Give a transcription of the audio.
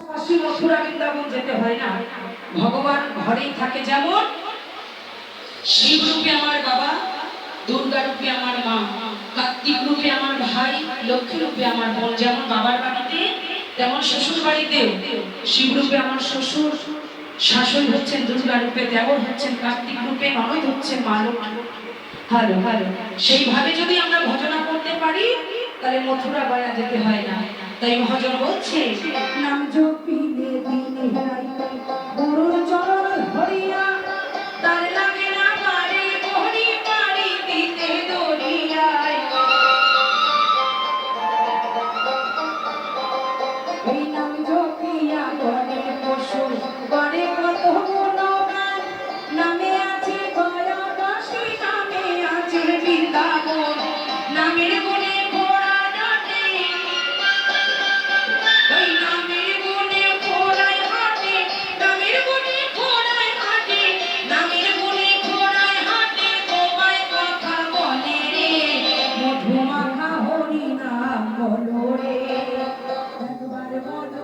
কাশী মথুরা বৃন্দাবন যেতে হয় না, ভগবান ঘরেই থাকে। যেমন শিব রূপে আমার বাবা, দুর্গা রূপে আমার মা, কার্তিক রূপে আমার ভাই, লক্ষ্মী রূপে আমার বোন। যেমন বাবার বাড়িতে তেমন শ্বশুর বাড়িতেও শিব রূপে আমার শ্বশুর, শাশুড়ি হচ্ছেন দুর্গা রূপে, দেবর হচ্ছেন কার্তিক রূপে, ননদ হচ্ছেন মা লক্ষ্মী। ভালো ভালো, সেইভাবে যদি আমরা ভজনা করতে পারি তাহলে মথুরা গয়া যেতে হয় না। তাই মহাজন বলছে, নাম জপিলে দিনে গুরুর চরণ ধরিয়া, তার লাগে না বাড়ি বহরি বাড়ি দিতে দরিয়ায়। এই নাম জপিয়া গণে পশু গণে কত গুণগান, নামে আছে গয়া কাশী, নামে আছে বৃন্দাবন, নামের গুণে ঘোড়া ডাকে, ওই নামের গুণে ঘোড়ায় হাঁটে, নামের গুণে ঘোড়ায় হাঁটে, নামের গুণে ঘোড়ায় হাঁটে, তোমায় কথা বলে রে, মধু মাখা হরি নাম বলো রে, একবার বলো